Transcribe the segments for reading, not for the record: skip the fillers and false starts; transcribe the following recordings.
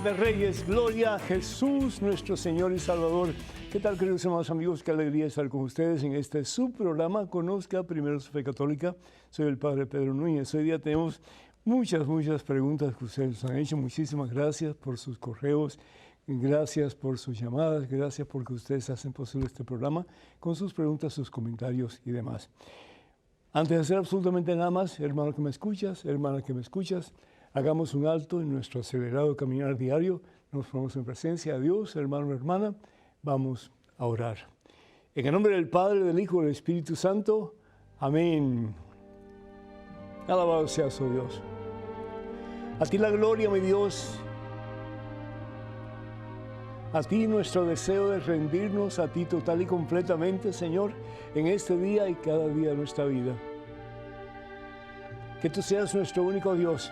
Reyes de Reyes, gloria a Jesús, nuestro Señor y Salvador. ¿Qué tal, queridos hermanos amigos? Qué alegría estar con ustedes en este subprograma Conozca Primero su Fe Católica. Soy el Padre Pedro Núñez. Hoy día tenemos muchas preguntas que ustedes nos han hecho. Muchísimas gracias por sus correos, gracias por sus llamadas, gracias porque ustedes hacen posible este programa con sus preguntas, sus comentarios y demás. Antes de hacer absolutamente nada más, hermano que me escuchas, hermana que me escuchas, hagamos un alto en nuestro acelerado caminar diario, nos ponemos en presencia de Dios, hermano, hermana, vamos a orar. En el nombre del Padre, del Hijo y del Espíritu Santo, amén. Alabado seas, oh Dios. A ti la gloria, mi Dios. A ti nuestro deseo de rendirnos a ti total y completamente, Señor, en este día y cada día de nuestra vida. Que tú seas nuestro único Dios.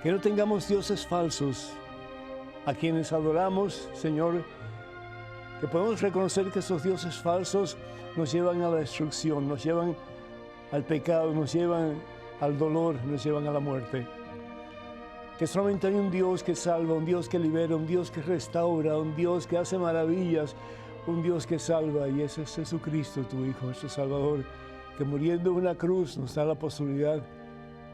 Que no tengamos dioses falsos a quienes adoramos, Señor, que podemos reconocer que esos dioses falsos nos llevan a la destrucción, nos llevan al pecado, nos llevan al dolor, nos llevan a la muerte. Que solamente hay un Dios que salva, un Dios que libera, un Dios que restaura, un Dios que hace maravillas, un Dios que salva, y ese es Jesucristo, tu Hijo, nuestro Salvador, que muriendo en una cruz nos da la posibilidad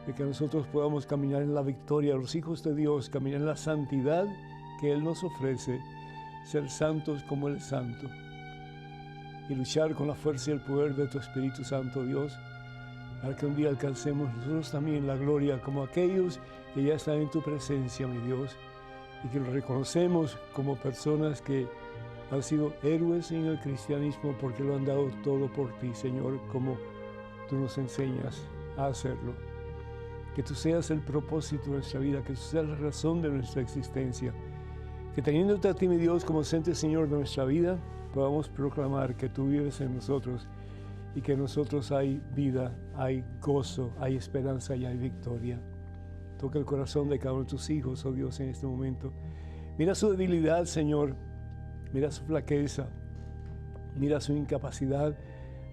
de que nosotros podamos caminar en la victoria, los hijos de Dios, caminar en la santidad que Él nos ofrece, ser santos como Él es santo, y luchar con la fuerza y el poder de tu Espíritu Santo, Dios, para que un día alcancemos nosotros también la gloria como aquellos que ya están en tu presencia, mi Dios, y que los reconocemos como personas que han sido héroes en el cristianismo porque lo han dado todo por ti, Señor, como tú nos enseñas a hacerlo. Que tú seas el propósito de nuestra vida, que tú seas la razón de nuestra existencia. Que teniéndote a ti, mi Dios, como centro y Señor de nuestra vida, podamos proclamar que tú vives en nosotros y que en nosotros hay vida, hay gozo, hay esperanza y hay victoria. Toca el corazón de cada uno de tus hijos, oh Dios, en este momento. Mira su debilidad, Señor. Mira su flaqueza. Mira su incapacidad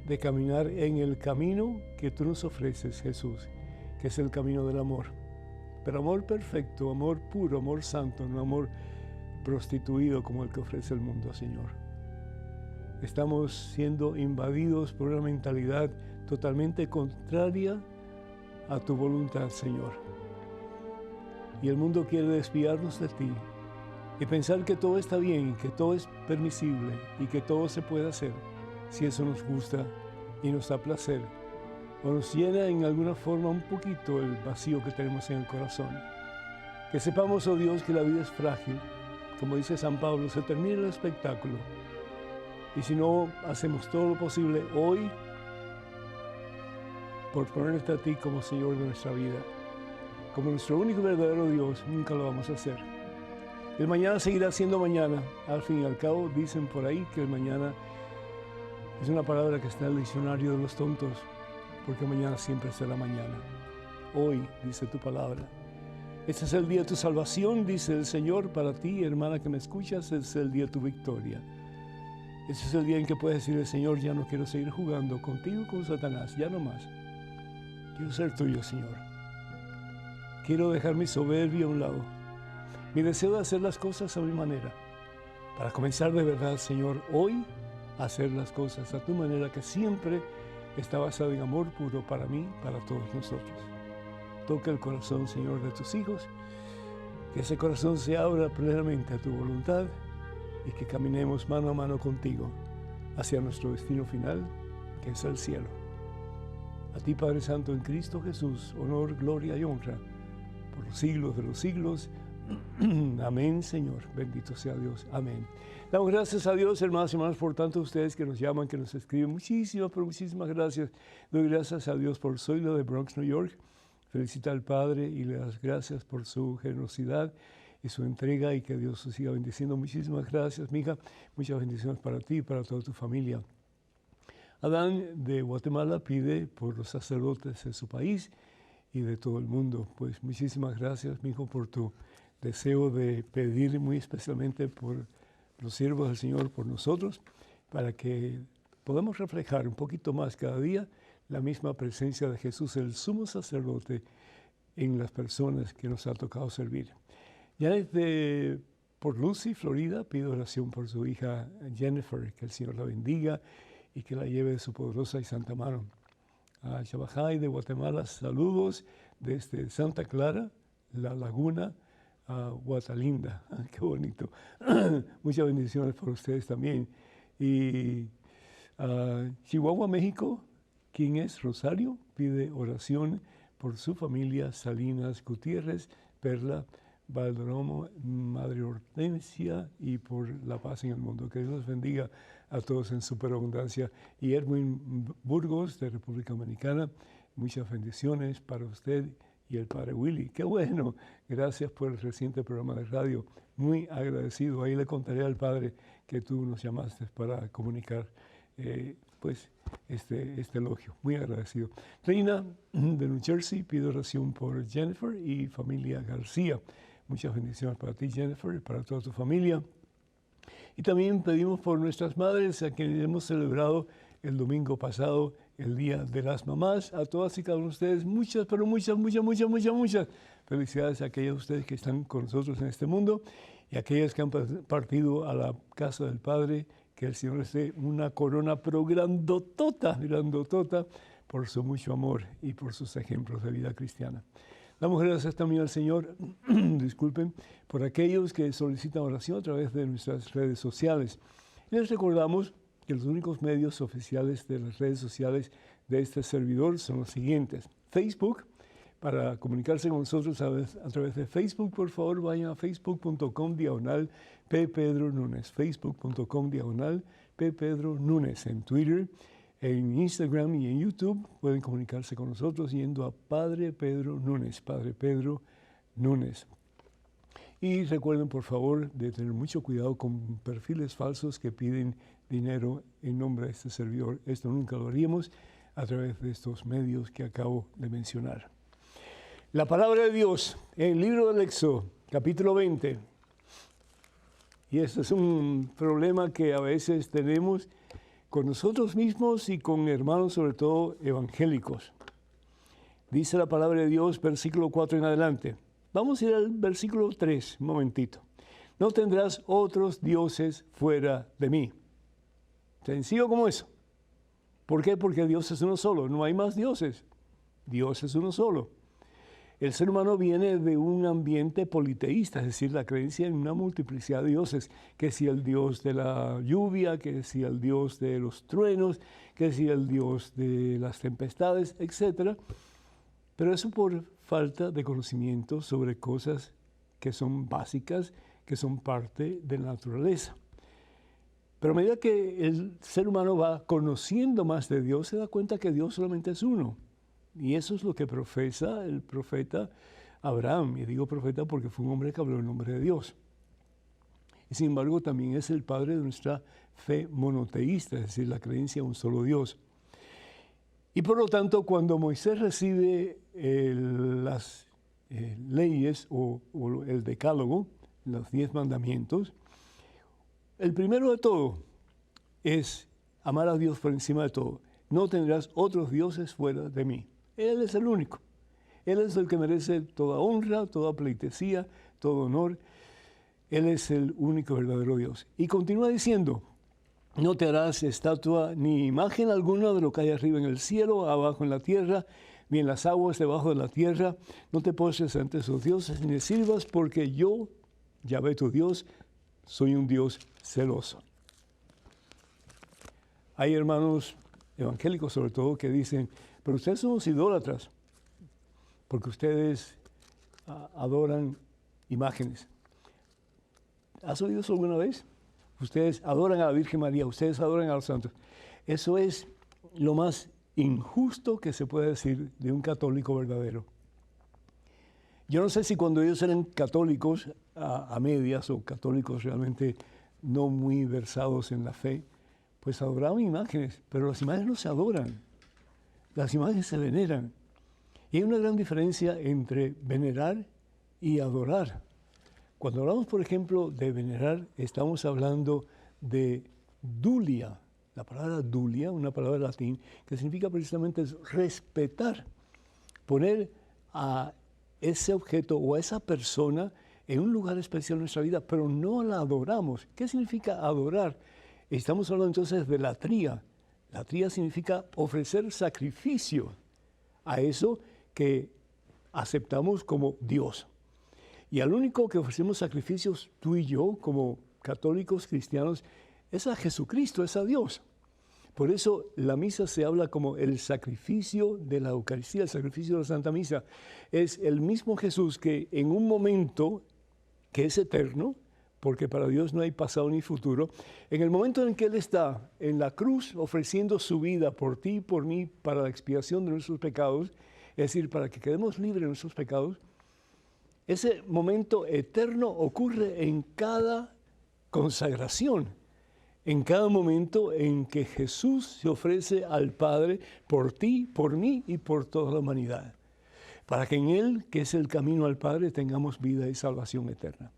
de caminar en el camino que tú nos ofreces, Jesús, que es el camino del amor. Pero amor perfecto, amor puro, amor santo, no amor prostituido como el que ofrece el mundo, Señor. Estamos siendo invadidos por una mentalidad totalmente contraria a tu voluntad, Señor. Y el mundo quiere desviarnos de ti y pensar que todo está bien, que todo es permisible y que todo se puede hacer si eso nos gusta y nos da placer, o nos llena en alguna forma un poquito el vacío que tenemos en el corazón. Que sepamos, oh Dios, que la vida es frágil. Como dice San Pablo, se termina el espectáculo. Y si no hacemos todo lo posible hoy por ponerte a ti como Señor de nuestra vida, como nuestro único y verdadero Dios, nunca lo vamos a hacer. El mañana seguirá siendo mañana. Al fin y al cabo, dicen por ahí que el mañana es una palabra que está en el diccionario de los tontos, porque mañana siempre será mañana. Hoy, dice tu palabra. Este es el día de tu salvación, dice el Señor, para ti, hermana que me escuchas, este es el día de tu victoria. Este es el día en que puedes decir al Señor, ya no quiero seguir jugando contigo, con Satanás, ya no más. Quiero ser tuyo, Señor. Quiero dejar mi soberbia a un lado. Mi deseo de hacer las cosas a mi manera. Para comenzar de verdad, Señor, hoy, a hacer las cosas a tu manera, que siempre está basada en amor puro para mí, para todos nosotros. Toca el corazón, Señor, de tus hijos, que ese corazón se abra plenamente a tu voluntad y que caminemos mano a mano contigo hacia nuestro destino final, que es el cielo. A ti, Padre Santo, en Cristo Jesús, honor, gloria y honra por los siglos de los siglos. Amén, Señor. Bendito sea Dios. Amén. Damos gracias a Dios, hermanos y hermanas, por tanto ustedes que nos llaman, que nos escriben. Muchísimas gracias. Doy gracias a Dios por Zoilo de Bronx, New York. Felicita al Padre y le das gracias por su generosidad y su entrega, y que Dios os siga bendiciendo. Muchísimas gracias, mija. Muchas bendiciones para ti y para toda tu familia. Adán de Guatemala pide por los sacerdotes de su país y de todo el mundo. Pues muchísimas gracias, mijo, por tu deseo de pedir muy especialmente por los siervos del Señor, por nosotros, para que podamos reflejar un poquito más cada día la misma presencia de Jesús, el sumo sacerdote, en las personas que nos ha tocado servir. Janet de Port Lucie, Florida, pide oración por su hija Jennifer, que el Señor la bendiga y que la lleve de su poderosa y santa mano. A Chabajay de Guatemala, saludos desde Santa Clara, La Laguna, a Guatalinda. Qué bonito. Muchas bendiciones para ustedes también. Y a Chihuahua, México, ¿quién es? Rosario, pide oración por su familia, Salinas Gutiérrez, Perla, Valderomo, Madre Hortensia, y por la paz en el mundo. Que Dios los bendiga a todos en superabundancia. Y Edwin Burgos, de República Dominicana, muchas bendiciones para usted y el Padre Willy. Qué bueno, gracias por el reciente programa de radio. Muy agradecido. Ahí le contaré al Padre que tú nos llamaste para comunicar este elogio. Muy agradecido. Reina de New Jersey pide oración por Jennifer y familia García. Muchas bendiciones para ti, Jennifer, y para toda tu familia. Y también pedimos por nuestras madres, a quienes hemos celebrado el domingo pasado, el Día de las Mamás. A todas y cada uno de ustedes, muchas, pero muchas felicidades a aquellas de ustedes que están con nosotros en este mundo y a aquellas que han partido a la casa del Padre. Que el Señor les dé una corona, pero grandotota, por su mucho amor y por sus ejemplos de vida cristiana. Damos gracias también al Señor, disculpen, por aquellos que solicitan oración a través de nuestras redes sociales. Y les recordamos que los únicos medios oficiales de las redes sociales de este servidor son los siguientes. Facebook, para comunicarse con nosotros a través de Facebook, por favor, vayan a facebook.com/ppedronunes, facebook.com/ppedronunes. En Twitter, en Instagram y en YouTube pueden comunicarse con nosotros yendo a Padre Pedro Núñez, Padre Pedro Núñez. Y recuerden, por favor, de tener mucho cuidado con perfiles falsos que piden dinero en nombre de este servidor. Esto nunca lo haríamos a través de estos medios que acabo de mencionar. La palabra de Dios en el libro del Éxodo, capítulo 20. Y este es un problema que a veces tenemos con nosotros mismos y con hermanos, sobre todo evangélicos. Dice la palabra de Dios, versículo 4 en adelante. Vamos a ir al versículo 3, un momentito. No tendrás otros dioses fuera de mí. Sencillo como eso. ¿Por qué? Porque Dios es uno solo, no hay más dioses. Dios es uno solo. El ser humano viene de un ambiente politeísta, es decir, la creencia en una multiplicidad de dioses, que si el dios de la lluvia, que si el dios de los truenos, que si el dios de las tempestades, etc. Pero eso por falta de conocimiento sobre cosas que son básicas, que son parte de la naturaleza. Pero a medida que el ser humano va conociendo más de Dios, se da cuenta que Dios solamente es uno. Y eso es lo que profesa el profeta Abraham. Y digo profeta porque fue un hombre que habló en nombre de Dios. Y sin embargo también es el padre de nuestra fe monoteísta, es decir, la creencia en un solo Dios. Y por lo tanto, cuando Moisés recibe las leyes o el decálogo, los 10 mandamientos, el primero de todo es amar a Dios por encima de todo. No tendrás otros dioses fuera de mí. Él es el único. Él es el que merece toda honra, toda pleitesía, todo honor. Él es el único verdadero Dios. Y continúa diciendo, no te harás estatua ni imagen alguna de lo que hay arriba en el cielo, abajo en la tierra, ni en las aguas debajo de la tierra. No te postres ante esos dioses ni les sirvas, porque yo, Yahvé tu Dios, soy un Dios celoso. Hay hermanos evangélicos sobre todo que dicen, pero ustedes son los idólatras, porque ustedes adoran imágenes. ¿Has oído eso alguna vez? Ustedes adoran a la Virgen María, ustedes adoran a los santos. Eso es lo más injusto que se puede decir de un católico verdadero. Yo no sé si cuando ellos eran católicos a medias o católicos realmente no muy versados en la fe, pues adoraban imágenes, pero las imágenes no se adoran, las imágenes se veneran. Y hay una gran diferencia entre venerar y adorar. Cuando hablamos, por ejemplo, de venerar, estamos hablando de dulia. La palabra dulia, una palabra latín, que significa precisamente respetar, poner a ese objeto o a esa persona en un lugar especial en nuestra vida, pero no la adoramos. ¿Qué significa adorar? Estamos hablando entonces de latría. Latría significa ofrecer sacrificio a eso que aceptamos como Dios. Y al único que ofrecemos sacrificios tú y yo, como católicos cristianos, es a Jesucristo, es a Dios. Por eso la misa se habla como el sacrificio de la Eucaristía, el sacrificio de la Santa Misa. Es el mismo Jesús que en un momento que es eterno, porque para Dios no hay pasado ni futuro, en el momento en que Él está en la cruz ofreciendo su vida por ti y por mí para la expiación de nuestros pecados, es decir, para que quedemos libres de nuestros pecados, ese momento eterno ocurre en cada consagración, en cada momento en que Jesús se ofrece al Padre por ti, por mí y por toda la humanidad, para que en Él, que es el camino al Padre, tengamos vida y salvación eterna.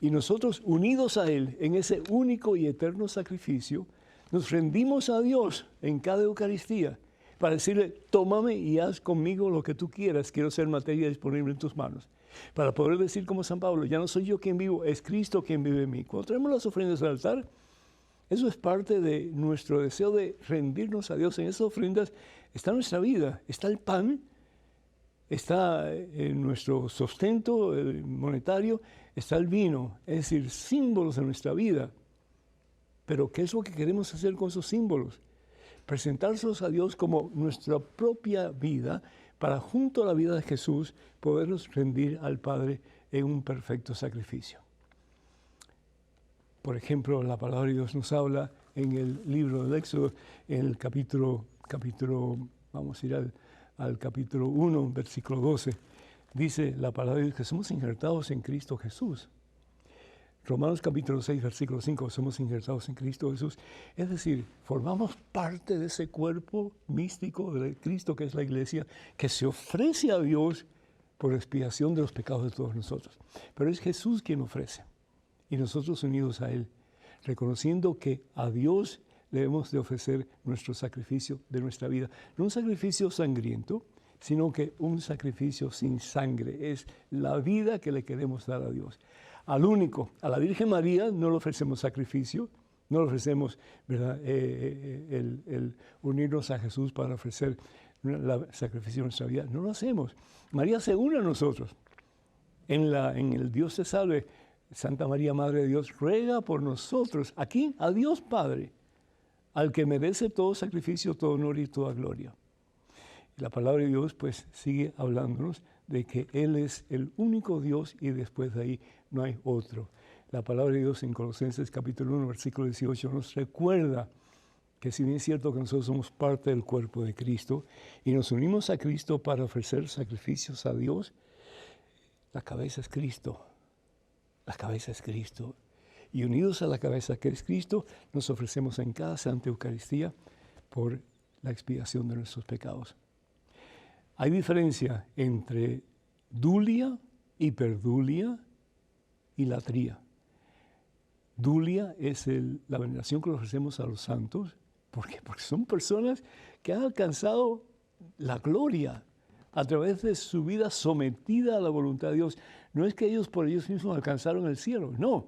Y nosotros, unidos a Él en ese único y eterno sacrificio, nos rendimos a Dios en cada Eucaristía para decirle, tómame y haz conmigo lo que tú quieras, quiero ser materia disponible en tus manos. Para poder decir como San Pablo, ya no soy yo quien vivo, es Cristo quien vive en mí. Cuando traemos las ofrendas al altar, eso es parte de nuestro deseo de rendirnos a Dios. En esas ofrendas está nuestra vida, está el pan, está nuestro sustento monetario, está el vino, es decir, símbolos de nuestra vida. Pero ¿qué es lo que queremos hacer con esos símbolos? Presentárselos a Dios como nuestra propia vida para junto a la vida de Jesús podernos rendir al Padre en un perfecto sacrificio. Por ejemplo, la palabra de Dios nos habla en el libro del Éxodo, en el capítulo vamos a ir al capítulo 1, versículo 12, dice la palabra de Dios que somos injertados en Cristo Jesús. Romanos capítulo 6, versículo 5, somos injertados en Cristo Jesús. Es decir, formamos parte de ese cuerpo místico de Cristo que es la iglesia, que se ofrece a Dios por expiación de los pecados de todos nosotros. Pero es Jesús quien ofrece y nosotros unidos a Él, reconociendo que a Dios debemos de ofrecer nuestro sacrificio de nuestra vida. No un sacrificio sangriento, sino que un sacrificio sin sangre. Es la vida que le queremos dar a Dios. Al único, a la Virgen María, no le ofrecemos sacrificio, no le ofrecemos, ¿verdad? El unirnos a Jesús para ofrecer el sacrificio de nuestra vida. No lo hacemos. María se une a nosotros. En el Dios te salve, Santa María, Madre de Dios, ruega por nosotros. Aquí, a Dios Padre, al que merece todo sacrificio, todo honor y toda gloria. Y la palabra de Dios, pues, sigue hablándonos de que Él es el único Dios y después de ahí no hay otro. La palabra de Dios en Colosenses capítulo 1, versículo 18 nos recuerda que si bien es cierto que nosotros somos parte del cuerpo de Cristo y nos unimos a Cristo para ofrecer sacrificios a Dios, la cabeza es Cristo. La cabeza es Cristo. Y unidos a la cabeza que es Cristo, nos ofrecemos en cada Santa Eucaristía por la expiación de nuestros pecados. Hay diferencia entre dulia, hiperdulia y latría. Dulia es la veneración que le ofrecemos a los santos. ¿Por qué? Porque son personas que han alcanzado la gloria a través de su vida sometida a la voluntad de Dios. No es que ellos por ellos mismos alcanzaron el cielo, no.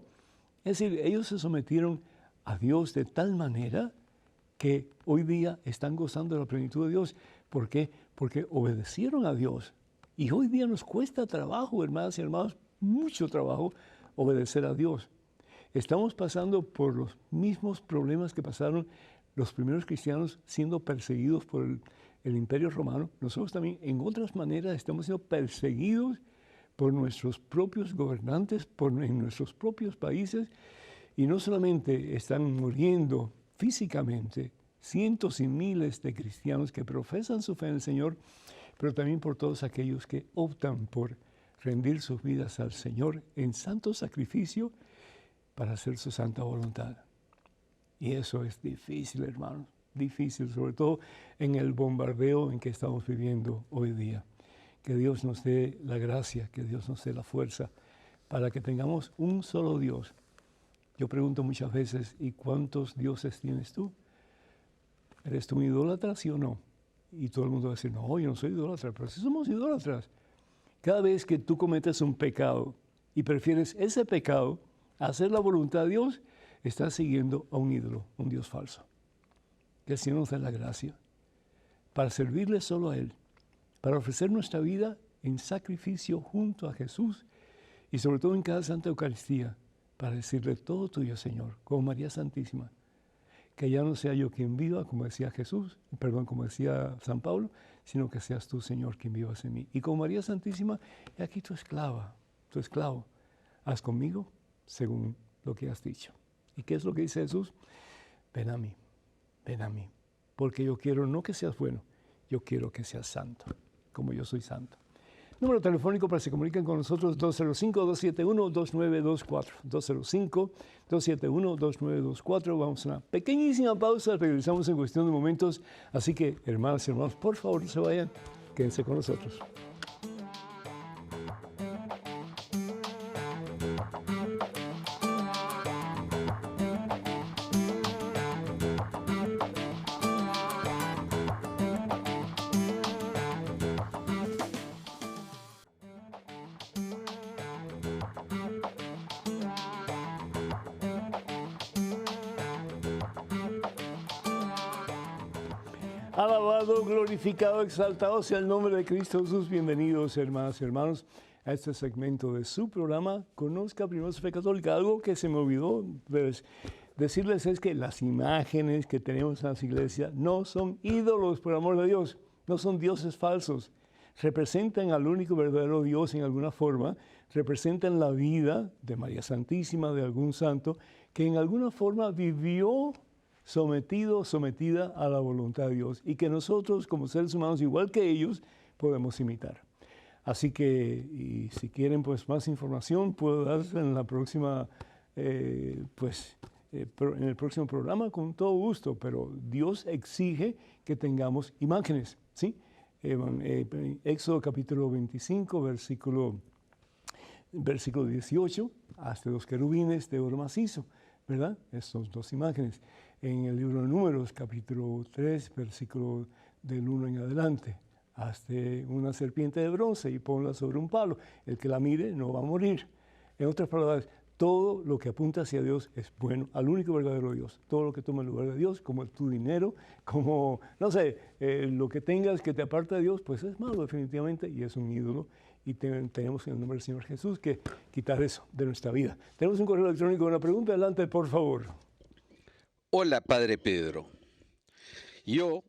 Es decir, ellos se sometieron a Dios de tal manera que hoy día están gozando de la plenitud de Dios. ¿Por qué? Porque obedecieron a Dios. Y hoy día nos cuesta trabajo, hermanas y hermanos, mucho trabajo obedecer a Dios. Estamos pasando por los mismos problemas que pasaron los primeros cristianos siendo perseguidos por el Imperio Romano. Nosotros también, en otras maneras, estamos siendo perseguidos por nuestros propios gobernantes, en nuestros propios países, y no solamente están muriendo físicamente cientos y miles de cristianos que profesan su fe en el Señor, pero también por todos aquellos que optan por rendir sus vidas al Señor en santo sacrificio para hacer su santa voluntad. Y eso es difícil, hermanos, difícil, sobre todo en el bombardeo en que estamos viviendo hoy día. Que Dios nos dé la gracia, que Dios nos dé la fuerza para que tengamos un solo Dios. Yo pregunto muchas veces, ¿y cuántos dioses tienes tú? ¿Eres tú un idólatra, sí o no? Y todo el mundo va a decir, no, yo no soy idólatra, pero sí somos idólatras. Cada vez que tú cometes un pecado, y prefieres ese pecado a hacer la voluntad de Dios, estás siguiendo a un ídolo, un Dios falso. Que el Señor nos dé la gracia para servirle solo a Él, para ofrecer nuestra vida en sacrificio junto a Jesús y sobre todo en cada Santa Eucaristía, para decirle todo tuyo, Señor, como María Santísima, que ya no sea yo quien viva, como decía Jesús, como decía San Pablo, sino que seas tú, Señor, quien vivas en mí. Y como María Santísima, he aquí tu esclava, tu esclavo, haz conmigo según lo que has dicho. ¿Y qué es lo que dice Jesús? Ven a mí, porque yo quiero no que seas bueno, yo quiero que seas santo, como yo soy santo. Número telefónico para que se comuniquen con nosotros, 205-271-2924. 205-271-2924. Vamos a una pequeñísima pausa, regresamos en cuestión de momentos. Así que, hermanas y hermanos, por favor, no se vayan, quédense con nosotros. Alabado, glorificado, exaltado sea el nombre de Cristo Jesús. Bienvenidos, hermanas y hermanos, a este segmento de su programa, Conozca Primero su Fe Católica. Algo que se me olvidó decirles es que las imágenes que tenemos en las iglesias no son ídolos, por amor de Dios, no son dioses falsos. Representan al único verdadero Dios en alguna forma, representan la vida de María Santísima, de algún santo, que en alguna forma vivió sometida a la voluntad de Dios y que nosotros como seres humanos, igual que ellos, podemos imitar. Así que, y si quieren pues más información, puedo darles en la próxima, en el próximo programa con todo gusto, pero Dios exige que tengamos imágenes, ¿sí? Éxodo capítulo 25, versículo 18, hasta los querubines de oro macizo, ¿verdad? Estas dos imágenes. En el libro de Números, capítulo 3, versículo del 1 en adelante, hazte una serpiente de bronce y ponla sobre un palo. El que la mire no va a morir. En otras palabras, todo lo que apunta hacia Dios es bueno, al único verdadero Dios. Todo lo que toma el lugar de Dios, como tu dinero, como, no sé, lo que tengas que te aparta de Dios, pues es malo definitivamente y es un ídolo. Y tenemos en el nombre del Señor Jesús que quitar eso de nuestra vida. Tenemos un correo electrónico, una pregunta, adelante, por favor. Hola, Padre Pedro. Yo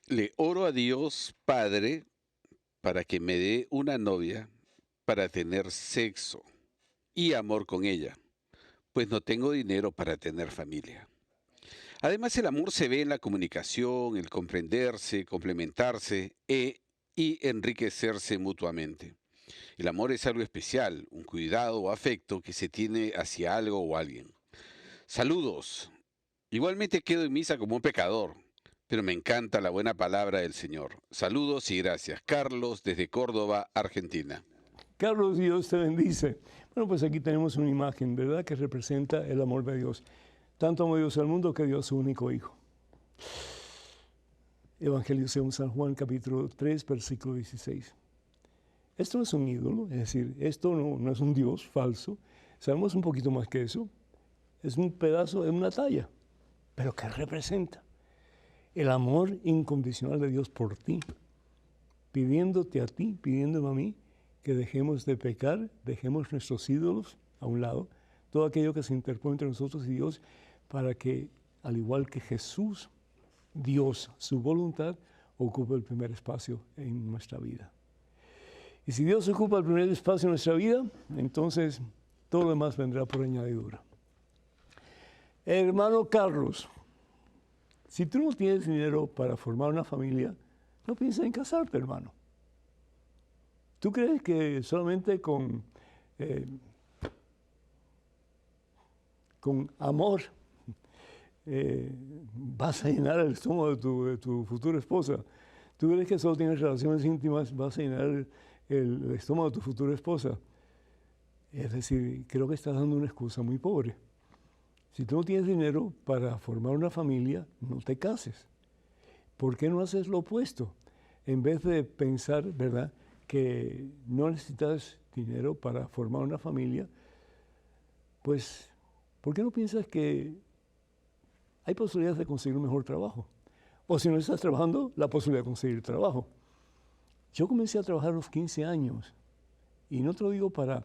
le oro a Dios Padre para que me dé una novia para tener sexo y amor con ella, pues no tengo dinero para tener familia. Además, el amor se ve en la comunicación, el comprenderse, complementarse y enriquecerse mutuamente. El amor es algo especial, un cuidado o afecto que se tiene hacia algo o alguien. Saludos. Igualmente quedo en misa como un pecador, pero me encanta la buena palabra del Señor. Saludos y gracias. Carlos, desde Córdoba, Argentina. Carlos, Dios te bendice. Bueno, pues aquí tenemos una imagen, ¿verdad?, que representa el amor de Dios. Tanto amó Dios al mundo que dio a su único Hijo. Evangelio según San Juan, capítulo 3, versículo 16. Esto no es un ídolo, es decir, esto no es un Dios falso. Sabemos un poquito más que eso. Es un pedazo, es una talla. ¿Pero qué representa? El amor incondicional de Dios por ti, pidiéndote a ti, pidiéndome a mí, que dejemos de pecar, dejemos nuestros ídolos a un lado, todo aquello que se interpone entre nosotros y Dios, para que, al igual que Jesús, Dios, su voluntad, ocupe el primer espacio en nuestra vida. Y si Dios ocupa el primer espacio en nuestra vida, entonces todo lo demás vendrá por añadidura. Hermano Carlos, si tú no tienes dinero para formar una familia, no pienses en casarte, hermano. ¿Tú crees que solamente con amor vas a llenar el estómago de tu futura esposa? ¿Tú crees que solo tienes relaciones íntimas vas a llenar el estómago de tu futura esposa? Es decir, creo que estás dando una excusa muy pobre. Si tú no tienes dinero para formar una familia, no te cases. ¿Por qué no haces lo opuesto? En vez de pensar, ¿verdad?, que no necesitas dinero para formar una familia, pues, ¿por qué no piensas que hay posibilidades de conseguir un mejor trabajo? O si no estás trabajando, la posibilidad de conseguir trabajo. Yo comencé a trabajar a los 15 años, y no te lo digo para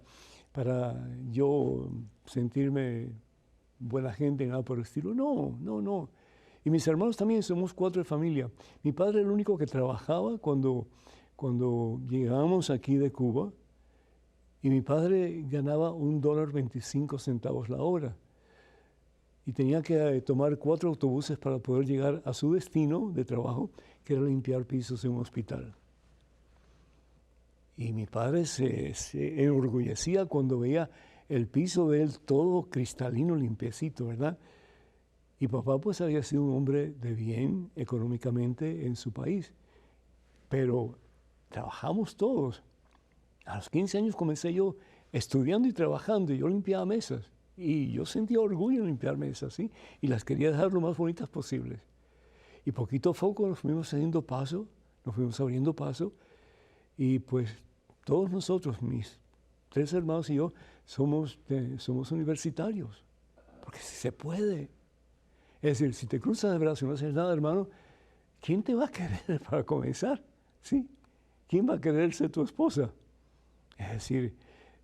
yo sentirme buena gente, nada por el estilo. No, no, no. Y mis hermanos también, somos 4 de familia. Mi padre era el único que trabajaba cuando llegábamos aquí de Cuba, y mi padre ganaba $1.25 la hora. Y tenía que tomar 4 autobuses para poder llegar a su destino de trabajo, que era limpiar pisos en un hospital. Y mi padre se enorgullecía cuando veía el piso de él todo cristalino, limpiecito, ¿verdad? Y papá pues había sido un hombre de bien económicamente en su país. Pero trabajamos todos. A los 15 años comencé yo estudiando y trabajando, y yo limpiaba mesas. Y yo sentía orgullo en limpiar mesas, ¿sí? Y las quería dejar lo más bonitas posibles. Y poquito a poco nos fuimos haciendo paso, nos fuimos abriendo paso, y pues todos nosotros, mis 3 hermanos y yo, somos universitarios, porque si se puede. Es decir, si te cruzas de brazos y no haces nada, hermano, ¿quién te va a querer para comenzar? ¿Sí? ¿Quién va a querer ser tu esposa? Es decir,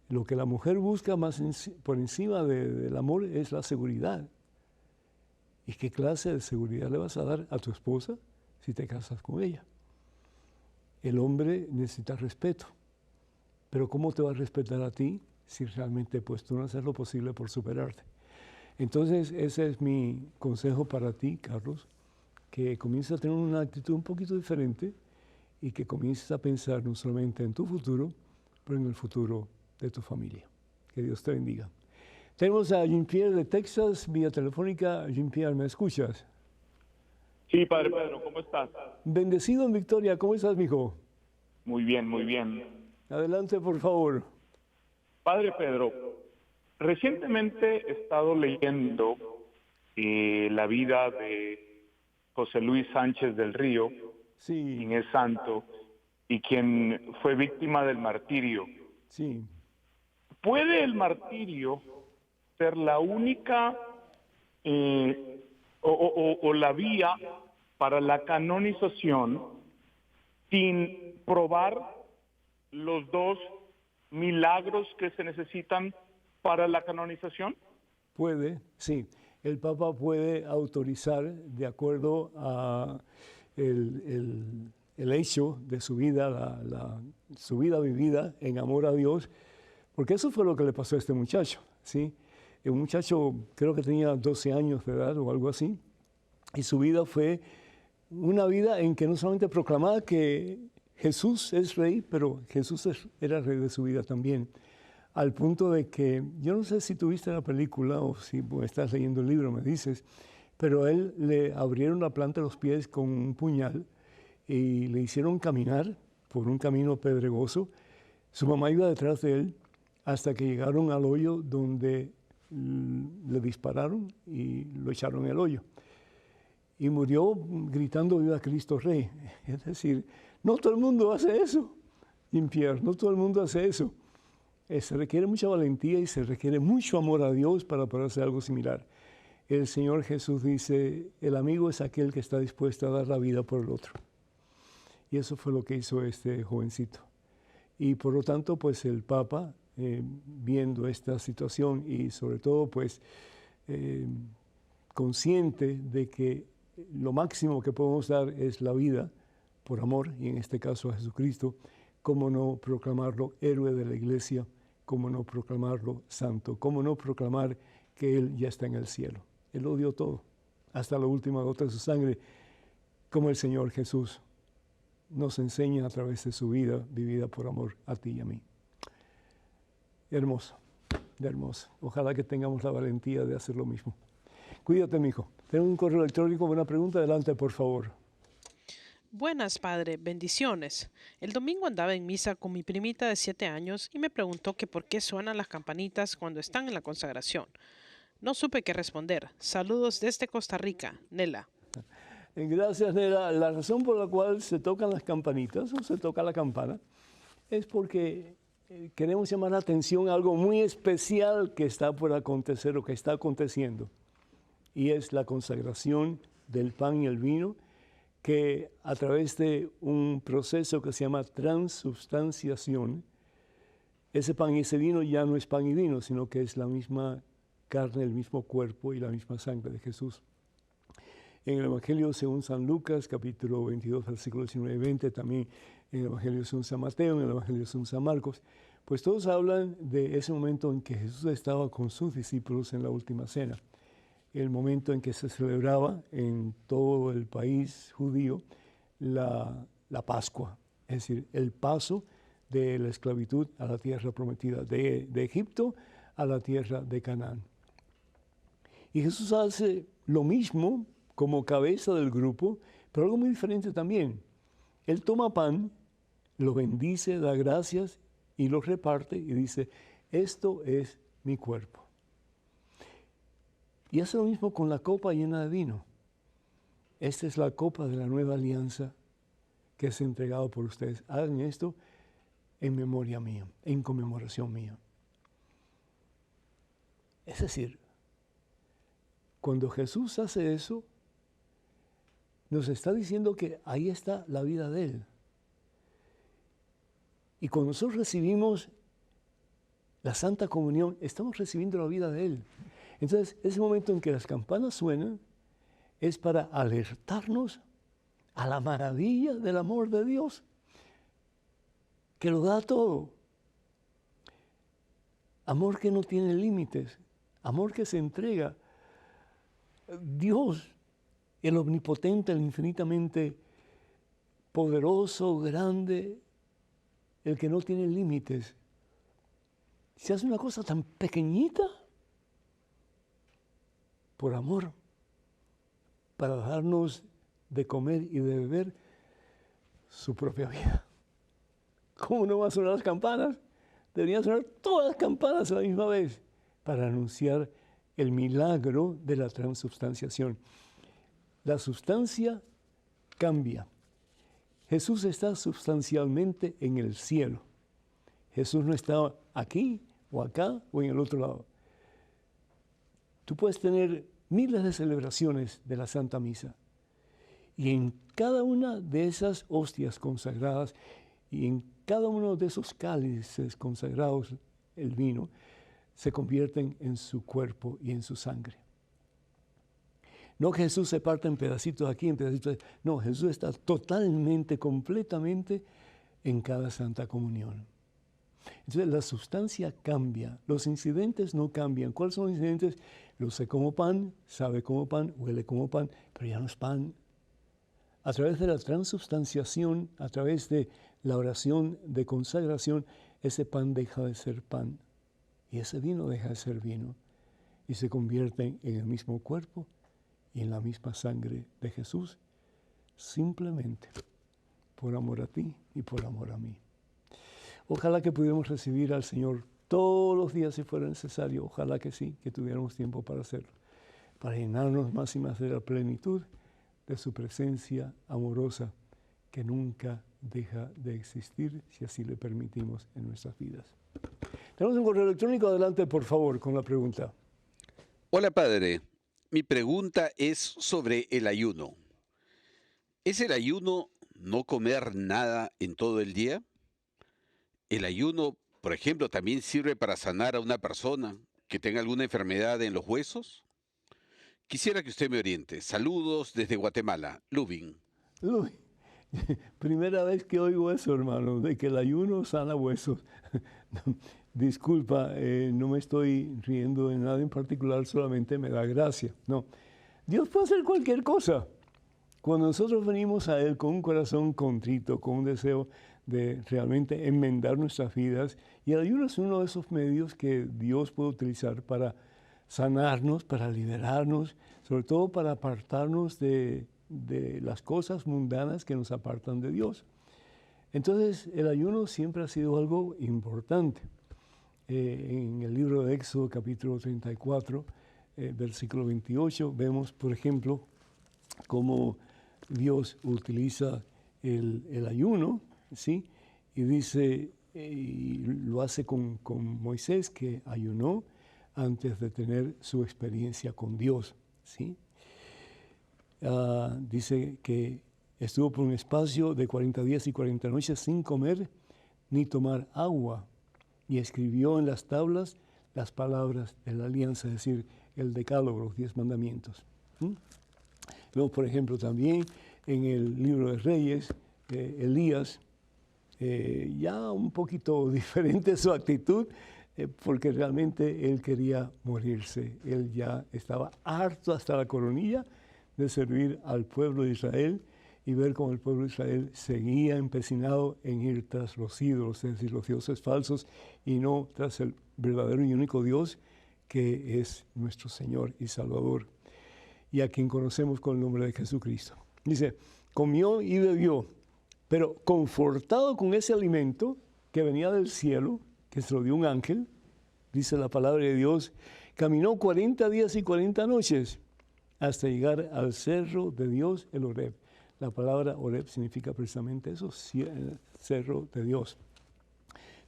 lo que la mujer busca más por encima del amor es la seguridad. ¿Y qué clase de seguridad le vas a dar a tu esposa si te casas con ella? El hombre necesita respeto, pero ¿cómo te va a respetar a ti si realmente pues tú no haces lo posible por superarte? Entonces ese es mi consejo para ti, Carlos, que comiences a tener una actitud un poquito diferente y que comiences a pensar no solamente en tu futuro, pero en el futuro de tu familia. Que Dios te bendiga. Tenemos a Jean-Pierre de Texas, vía telefónica. Jean-Pierre, ¿me escuchas? Sí, Padre Pedro, ¿cómo estás? Bendecido en Victoria, ¿cómo estás, mijo? Muy bien, muy bien. Adelante, por favor. Padre Pedro, recientemente he estado leyendo la vida de José Luis Sánchez del Río, Sí, quien es santo y quien fue víctima del martirio. sí. ¿Puede el martirio ser la única o la vía para la canonización sin probar los 2 milagros que se necesitan para la canonización? Puede, sí. El Papa puede autorizar, de acuerdo a el hecho de su vida, su vida vivida en amor a Dios, porque eso fue lo que le pasó a este muchacho, ¿sí? Un muchacho creo que tenía 12 años de edad o algo así, y su vida fue una vida en que no solamente proclamaba que Jesús es rey, pero Jesús era rey de su vida también, al punto de que, yo no sé si tuviste la película o si estás leyendo el libro, me dices, pero a él le abrieron la planta de los pies con un puñal y le hicieron caminar por un camino pedregoso. Su mamá iba detrás de él hasta que llegaron al hoyo donde le dispararon y lo echaron en el hoyo. Y murió gritando "Viva Cristo Rey". Es decir, no todo el mundo hace eso, Jean-Pierre, no todo el mundo hace eso. Se requiere mucha valentía y se requiere mucho amor a Dios para poder hacer algo similar. El Señor Jesús dice, el amigo es aquel que está dispuesto a dar la vida por el otro. Y eso fue lo que hizo este jovencito. Y por lo tanto, pues el Papa, viendo esta situación y sobre todo, pues, consciente de que lo máximo que podemos dar es la vida por amor, y en este caso a Jesucristo, cómo no proclamarlo héroe de la iglesia, cómo no proclamarlo santo, cómo no proclamar que Él ya está en el cielo. Él lo dio todo, hasta la última gota de su sangre, como el Señor Jesús nos enseña a través de su vida vivida por amor a ti y a mí. Hermoso, hermoso. Ojalá que tengamos la valentía de hacer lo mismo. Cuídate, mijo. Tengo un correo electrónico, una pregunta. Adelante, por favor. Buenas, padre. Bendiciones. El domingo andaba en misa con mi primita de 7 años y me preguntó que por qué suenan las campanitas cuando están en la consagración. No supe qué responder. Saludos desde Costa Rica. Nela. Gracias, Nela. La razón por la cual se tocan las campanitas o se toca la campana es porque queremos llamar la atención a algo muy especial que está por acontecer o que está aconteciendo. Y es la consagración del pan y el vino, que a través de un proceso que se llama transubstanciación, ese pan y ese vino ya no es pan y vino, sino que es la misma carne, el mismo cuerpo y la misma sangre de Jesús. En el Evangelio según San Lucas, capítulo 22, versículos 19 y 20, también en el Evangelio según San Mateo, en el Evangelio según San Marcos, pues todos hablan de ese momento en que Jesús estaba con sus discípulos en la última cena, el momento en que se celebraba en todo el país judío la Pascua, es decir, el paso de la esclavitud a la tierra prometida, de Egipto a la tierra de Canaán. Y Jesús hace lo mismo como cabeza del grupo, pero algo muy diferente también. Él toma pan, lo bendice, da gracias y lo reparte y dice, esto es mi cuerpo. Y hace lo mismo con la copa llena de vino. Esta es la copa de la nueva alianza que es entregado por ustedes. Hagan esto en memoria mía, en conmemoración mía. Es decir, cuando Jesús hace eso, nos está diciendo que ahí está la vida de Él. Y cuando nosotros recibimos la Santa Comunión, estamos recibiendo la vida de Él. Entonces, ese momento en que las campanas suenan es para alertarnos a la maravilla del amor de Dios, que lo da todo. Amor que no tiene límites, amor que se entrega. Dios, el omnipotente, el infinitamente poderoso, grande, el que no tiene límites, se hace una cosa tan pequeñita por amor, para darnos de comer y de beber su propia vida. ¿Cómo no van a sonar las campanas? Deberían sonar todas las campanas a la misma vez para anunciar el milagro de la transubstanciación. La sustancia cambia. Jesús está sustancialmente en el cielo. Jesús no está aquí o acá o en el otro lado. Tú puedes tener miles de celebraciones de la Santa Misa y en cada una de esas hostias consagradas y en cada uno de esos cálices consagrados, el vino, se convierten en su cuerpo y en su sangre. No que Jesús se parte en pedacitos aquí, en pedacitos allá. No, Jesús está totalmente, completamente en cada Santa Comunión. Entonces la sustancia cambia, los incidentes no cambian. ¿Cuáles son los incidentes? Luce como pan, sabe como pan, huele como pan, pero ya no es pan. A través de la transubstanciación, a través de la oración de consagración, ese pan deja de ser pan y ese vino deja de ser vino y se convierten en el mismo cuerpo y en la misma sangre de Jesús, simplemente por amor a ti y por amor a mí. Ojalá que pudiéramos recibir al Señor todos los días si fuera necesario, ojalá que sí, que tuviéramos tiempo para hacerlo, para llenarnos más y más de la plenitud de su presencia amorosa que nunca deja de existir si así le permitimos en nuestras vidas. Tenemos un correo electrónico, adelante por favor con la pregunta. Hola padre, mi pregunta es sobre el ayuno. ¿Es el ayuno no comer nada en todo el día? ¿El ayuno, por ejemplo, también sirve para sanar a una persona que tenga alguna enfermedad en los huesos? Quisiera que usted me oriente. Saludos desde Guatemala, Lubin. Uy, primera vez que oigo eso, hermano, de que el ayuno sana huesos. Disculpa, no me estoy riendo de nada en particular, solamente me da gracia. No, Dios puede hacer cualquier cosa. Cuando nosotros venimos a Él con un corazón contrito, con un deseo de realmente enmendar nuestras vidas, y el ayuno es uno de esos medios que Dios puede utilizar para sanarnos, para liberarnos, sobre todo para apartarnos de las cosas mundanas que nos apartan de Dios. Entonces, el ayuno siempre ha sido algo importante. En el libro de Éxodo, capítulo 34, versículo 28, vemos, por ejemplo, cómo Dios utiliza el ayuno, ¿sí? Y dice y lo hace con Moisés, que ayunó antes de tener su experiencia con Dios, ¿sí? Dice que estuvo por un espacio de 40 días y 40 noches sin comer ni tomar agua, y escribió en las tablas las palabras de la alianza, es decir, el decálogo, los 10 mandamientos. Luego, por ejemplo, también en el libro de Reyes, Elías, ya un poquito diferente su actitud, porque realmente él quería morirse. Él ya estaba harto hasta la coronilla de servir al pueblo de Israel y ver cómo el pueblo de Israel seguía empecinado en ir tras los ídolos, es decir, los dioses falsos, y no tras el verdadero y único Dios, que es nuestro Señor y Salvador, y a quien conocemos con el nombre de Jesucristo. Dice, comió y bebió, pero confortado con ese alimento que venía del cielo, que se lo dio un ángel, dice la palabra de Dios, caminó 40 días y 40 noches hasta llegar al cerro de Dios, el Horeb. La palabra Horeb significa precisamente eso, cerro de Dios.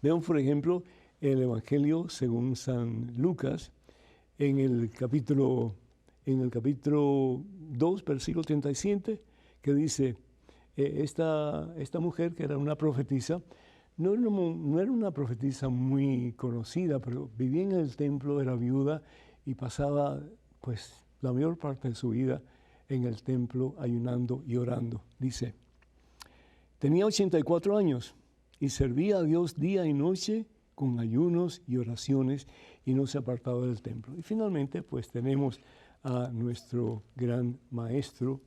Veamos, por ejemplo, el Evangelio según San Lucas, en el capítulo 2, versículo 37, que dice, esta mujer, que era una profetisa, no era una profetisa muy conocida, pero vivía en el templo, era viuda y pasaba pues la mayor parte de su vida en el templo ayunando y orando. Dice, tenía 84 años y servía a Dios día y noche con ayunos y oraciones y no se apartaba del templo. Y finalmente pues tenemos a nuestro gran maestro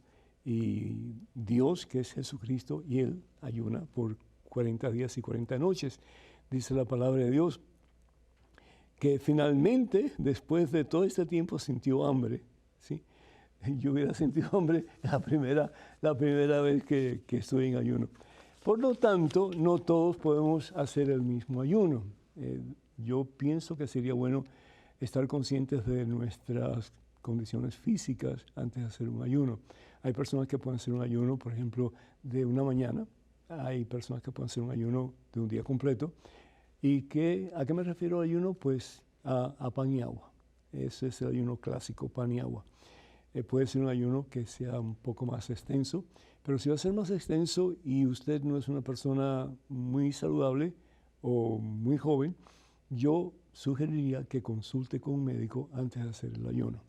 y Dios, que es Jesucristo, y él ayuna por 40 días y 40 noches. Dice la palabra de Dios que finalmente, después de todo este tiempo, sintió hambre, ¿sí? Yo hubiera sentido hambre la primera vez que estoy en ayuno. Por lo tanto, no todos podemos hacer el mismo ayuno. Yo pienso que sería bueno estar conscientes de nuestras condiciones físicas antes de hacer un ayuno. Hay personas que pueden hacer un ayuno, por ejemplo, de una mañana. Hay personas que pueden hacer un ayuno de un día completo. ¿Y a qué me refiero ayuno? Pues a pan y agua. Ese es el ayuno clásico, pan y agua. Puede ser un ayuno que sea un poco más extenso, pero si va a ser más extenso y usted no es una persona muy saludable o muy joven, yo sugeriría que consulte con un médico antes de hacer el ayuno.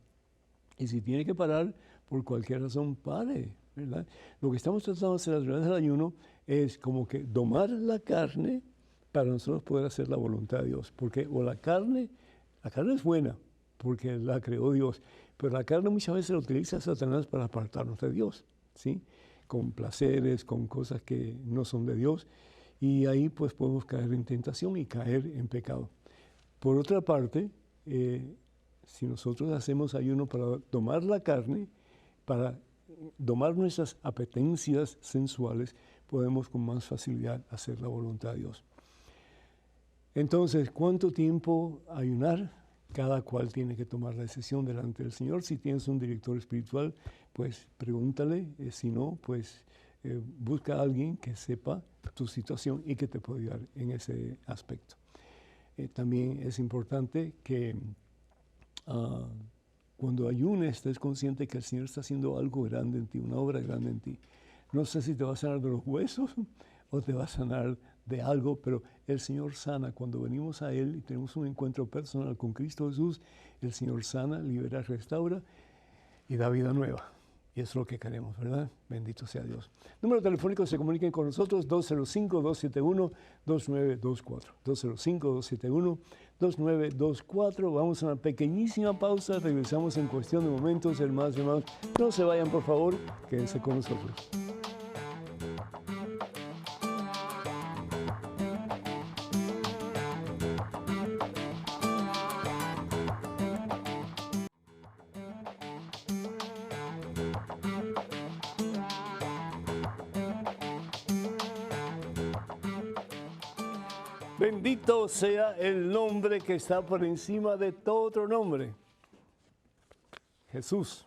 Y si tiene que parar, por cualquier razón, pare, ¿verdad? Lo que estamos tratando de hacer a través del ayuno es como que domar la carne para nosotros poder hacer la voluntad de Dios. Porque la carne es buena, porque la creó Dios, pero la carne muchas veces la utiliza Satanás para apartarnos de Dios, ¿sí? Con placeres, con cosas que no son de Dios, y ahí pues podemos caer en tentación y caer en pecado. Por otra parte, si nosotros hacemos ayuno para domar la carne, para domar nuestras apetencias sensuales, podemos con más facilidad hacer la voluntad de Dios. Entonces, ¿cuánto tiempo ayunar? Cada cual tiene que tomar la decisión delante del Señor. Si tienes un director espiritual, pues pregúntale. Si no, pues busca a alguien que sepa tu situación y que te pueda ayudar en ese aspecto. También es importante que cuando ayunes estés consciente que el Señor está haciendo algo grande en ti, una obra grande en ti. No sé si te va a sanar de los huesos o te va a sanar de algo, pero el Señor sana. Cuando venimos a Él y tenemos un encuentro personal con Cristo Jesús, el Señor sana, libera, restaura y da vida nueva. Y eso es lo que queremos, ¿verdad? Bendito sea Dios. Número telefónico, se comuniquen con nosotros, 205-271-2924. 205-271-2924. Vamos a una pequeñísima pausa, regresamos en cuestión de momentos, hermanos y hermanos. No se vayan, por favor, quédense con nosotros. Bendito sea el nombre que está por encima de todo otro nombre. Jesús.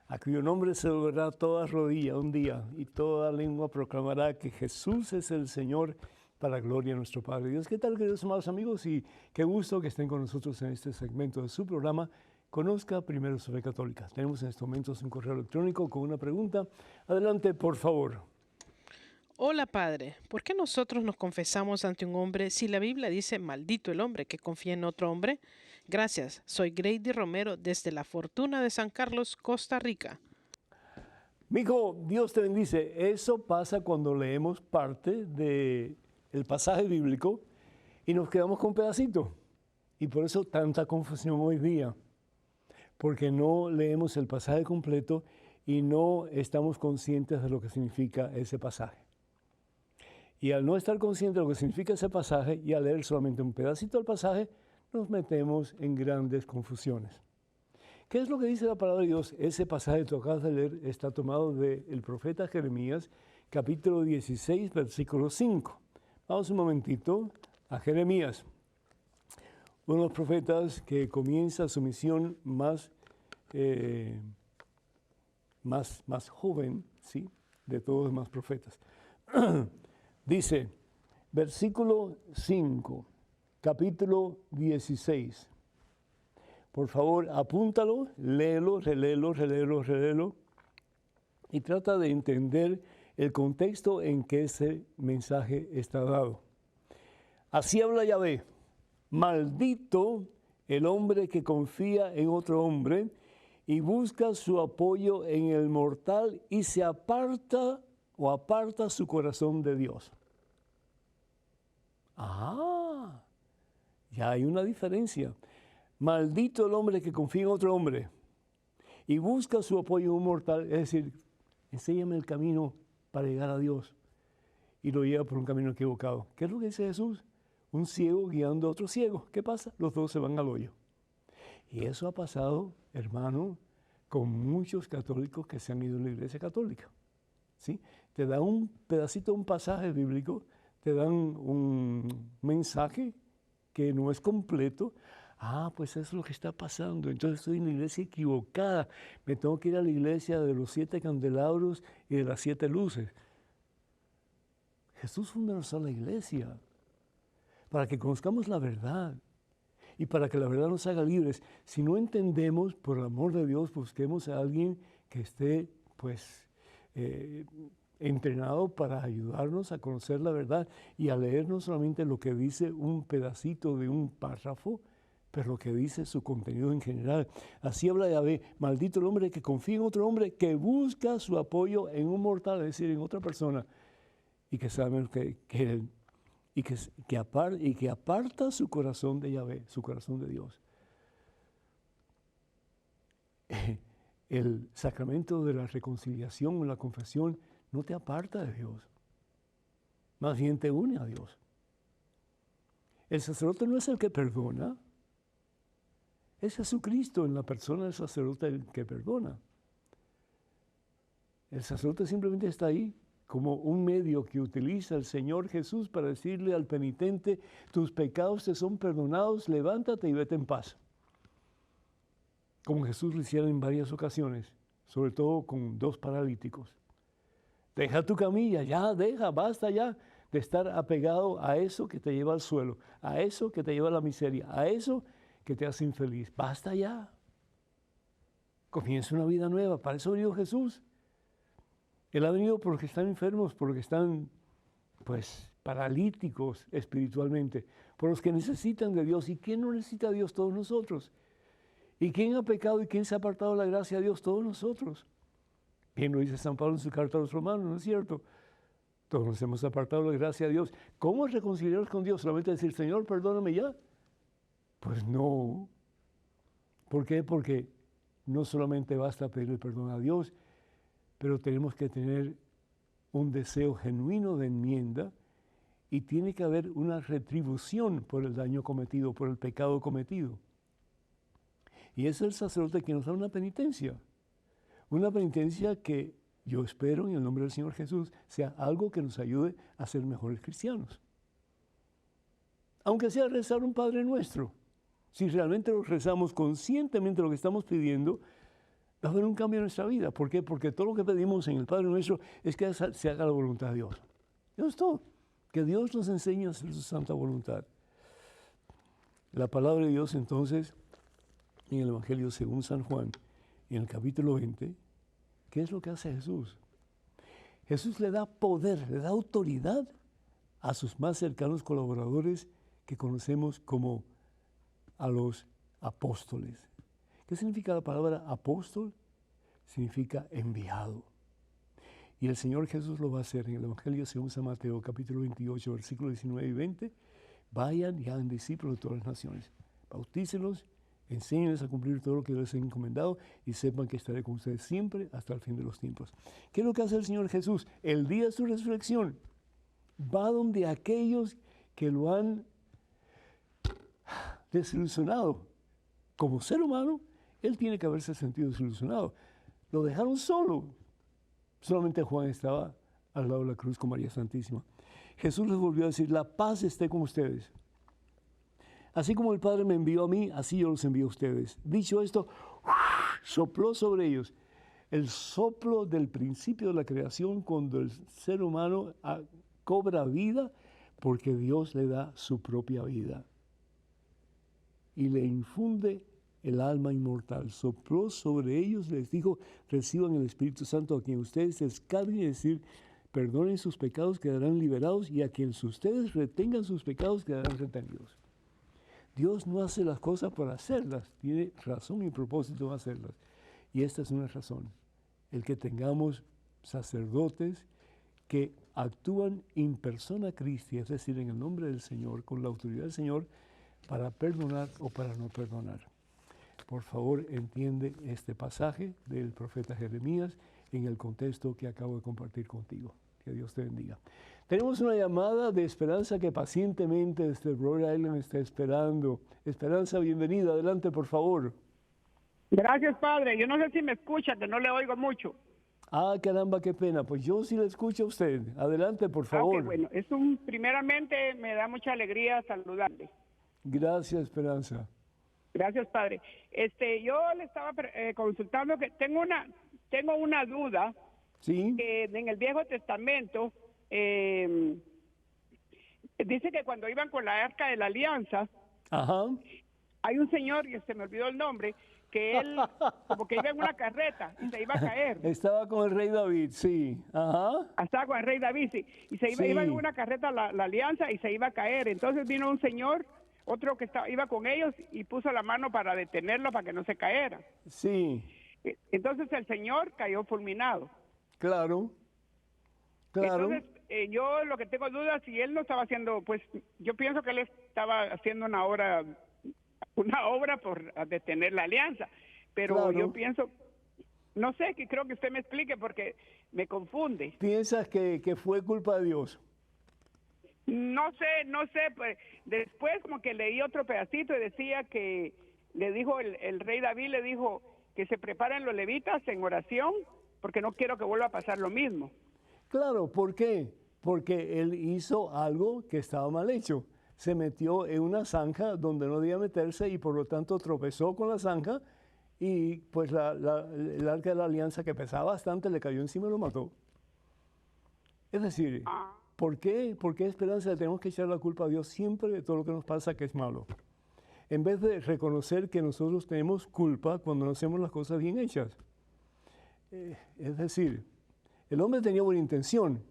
A cuyo nombre se doblará toda rodilla un día y toda lengua proclamará que Jesús es el Señor para la gloria de nuestro Padre Dios. ¿Qué tal, queridos amados amigos? Y qué gusto que estén con nosotros en este segmento de su programa Conozca Primero su Fe Católica. Tenemos en estos momentos un correo electrónico con una pregunta. Adelante, por favor. Hola, Padre. ¿Por qué nosotros nos confesamos ante un hombre si la Biblia dice maldito el hombre que confía en otro hombre? Gracias. Soy Grady Romero desde La Fortuna de San Carlos, Costa Rica. Mijo, Dios te bendice. Eso pasa cuando leemos parte del pasaje bíblico y nos quedamos con un pedacito. Y por eso tanta confusión hoy día. Porque no leemos el pasaje completo y no estamos conscientes de lo que significa ese pasaje. Y al no estar conscientes de lo que significa ese pasaje y al leer solamente un pedacito del pasaje, nos metemos en grandes confusiones. ¿Qué es lo que dice la palabra de Dios? Ese pasaje que acabas de leer está tomado del profeta Jeremías, capítulo 16, versículo 5. Vamos un momentito a Jeremías. Uno de los profetas que comienza su misión más joven, ¿sí?, de todos los demás profetas. Dice, versículo 5, capítulo 16. Por favor, apúntalo, léelo, reléelo y trata de entender el contexto en que ese mensaje está dado. Así habla Yahvé. Maldito el hombre que confía en otro hombre y busca su apoyo en el mortal y se aparta su corazón de Dios. Ah, ya hay una diferencia. Maldito el hombre que confía en otro hombre y busca su apoyo en un mortal, es decir, enséñame el camino para llegar a Dios y lo lleva por un camino equivocado. ¿Qué es lo que dice Jesús? Un ciego guiando a otro ciego. ¿Qué pasa? Los dos se van al hoyo. Y eso ha pasado, hermano, con muchos católicos que se han ido a la iglesia católica. ¿Sí? Te dan un pedacito, un pasaje bíblico, te dan un mensaje que no es completo. Ah, pues eso es lo que está pasando. Entonces estoy en la iglesia equivocada. Me tengo que ir a la iglesia de los 7 candelabros y de las 7 luces. Jesús fundó una sola iglesia para que conozcamos la verdad y para que la verdad nos haga libres. Si no entendemos, por el amor de Dios, busquemos a alguien que esté, pues, entrenado para ayudarnos a conocer la verdad y a leer no solamente lo que dice un pedacito de un párrafo, pero lo que dice su contenido en general. Así habla Yahvé, maldito el hombre que confía en otro hombre, que busca su apoyo en un mortal, es decir, en otra persona, y que sabe que aparta su corazón de Yahvé, su corazón de Dios. El sacramento de la reconciliación, la confesión, no te aparta de Dios, más bien te une a Dios. El sacerdote no es el que perdona, es Jesucristo en la persona del sacerdote el que perdona. El sacerdote simplemente está ahí como un medio que utiliza el Señor Jesús para decirle al penitente, tus pecados te son perdonados, levántate y vete en paz. Como Jesús lo hiciera en varias ocasiones, sobre todo con 2 paralíticos. Deja tu camilla, basta ya de estar apegado a eso que te lleva al suelo, a eso que te lleva a la miseria, a eso que te hace infeliz. Basta ya. Comienza una vida nueva. Para eso vino Jesús. Él ha venido por los que están enfermos, por los que están, pues, paralíticos espiritualmente, por los que necesitan de Dios. ¿Y quién no necesita a Dios? Todos nosotros. ¿Y quién ha pecado y quién se ha apartado de la gracia de Dios? Todos nosotros. Bien lo dice San Pablo en su carta a los romanos, ¿no es cierto? Todos nos hemos apartado de la gracia de Dios. ¿Cómo reconciliarnos con Dios? ¿Solamente decir, Señor, perdóname ya? Pues no. ¿Por qué? Porque no solamente basta pedirle perdón a Dios, pero tenemos que tener un deseo genuino de enmienda y tiene que haber una retribución por el daño cometido, por el pecado cometido. Y es el sacerdote quien nos da una penitencia que yo espero en el nombre del Señor Jesús sea algo que nos ayude a ser mejores cristianos. Aunque sea rezar un Padre Nuestro, si realmente lo rezamos conscientemente lo que estamos pidiendo, va a haber un cambio en nuestra vida. ¿Por qué? Porque todo lo que pedimos en el Padre Nuestro es que se haga la voluntad de Dios. Eso es todo. Que Dios nos enseñe a hacer su santa voluntad. La palabra de Dios entonces, en el Evangelio según San Juan, en el capítulo 20, ¿qué es lo que hace Jesús? Jesús le da poder, le da autoridad a sus más cercanos colaboradores que conocemos como a los apóstoles. ¿Qué significa la palabra apóstol? Significa enviado. Y el Señor Jesús lo va a hacer en el Evangelio según San Mateo, capítulo 28, versículos 19 y 20. Vayan y hagan discípulos de todas las naciones. Bautícenlos, enséñenles a cumplir todo lo que les he encomendado y sepan que estaré con ustedes siempre hasta el fin de los tiempos. ¿Qué es lo que hace el Señor Jesús? El día de su resurrección va donde aquellos que lo han desilusionado. Como ser humano, él tiene que haberse sentido desilusionado. Lo dejaron solo. Solamente Juan estaba al lado de la cruz con María Santísima. Jesús les volvió a decir, la paz esté con ustedes. Así como el Padre me envió a mí, así yo los envío a ustedes. Dicho esto, sopló sobre ellos el soplo del principio de la creación cuando el ser humano cobra vida porque Dios le da su propia vida y le infunde el alma inmortal. Sopló sobre ellos, les dijo, reciban el Espíritu Santo, a quien ustedes descarguen, es decir, perdonen sus pecados, quedarán liberados, y a quien ustedes retengan sus pecados, quedarán retenidos. Dios no hace las cosas por hacerlas, tiene razón y propósito de hacerlas. Y esta es una razón, el que tengamos sacerdotes que actúan in persona Christi, es decir, en el nombre del Señor, con la autoridad del Señor, para perdonar o para no perdonar. Por favor, entiende este pasaje del profeta Jeremías en el contexto que acabo de compartir contigo. Que Dios te bendiga. Tenemos una llamada de Esperanza que pacientemente desde Rhode Island está esperando. Esperanza, bienvenida. Adelante, por favor. Gracias, padre. Yo no sé si me escucha, que no le oigo mucho. Ah, caramba, qué pena. Pues yo sí le escucho a usted. Adelante, por favor. Okay, bueno, primeramente me da mucha alegría saludarle. Gracias, Esperanza. Gracias, padre. Yo le estaba consultando que tengo una duda. Sí. Que en el Viejo Testamento dice que cuando iban con la Arca de la Alianza, Ajá. hay un señor, y se me olvidó el nombre, que él como que iba en una carreta y se iba a caer. Estaba con el rey David, sí. Ajá. Estaba con el rey David, sí. Y iba en una carreta la Alianza y se iba a caer. Entonces vino un señor, otro que iba con ellos, y puso la mano para detenerlo para que no se caera. Sí. Entonces el señor cayó fulminado. Claro. Claro. Entonces yo lo que tengo dudas, si él no estaba haciendo, pues yo pienso que él estaba haciendo una obra por detener la alianza, pero claro. Yo pienso, no sé, que creo que usted me explique porque me confunde. ¿Piensas que fue culpa de Dios? No sé, pues después como que leí otro pedacito y decía que le dijo el rey David, le dijo que se preparen los levitas en oración porque no quiero que vuelva a pasar lo mismo. Claro, ¿por qué? Porque él hizo algo que estaba mal hecho. Se metió en una zanja donde no debía meterse y por lo tanto tropezó con la zanja y pues el arca de la alianza, que pesaba bastante, le cayó encima y lo mató. Es decir, ¿por qué Esperanza le tenemos que echar la culpa a Dios siempre de todo lo que nos pasa que es malo? En vez de reconocer que nosotros tenemos culpa cuando no hacemos las cosas bien hechas. Es decir, el hombre tenía buena intención,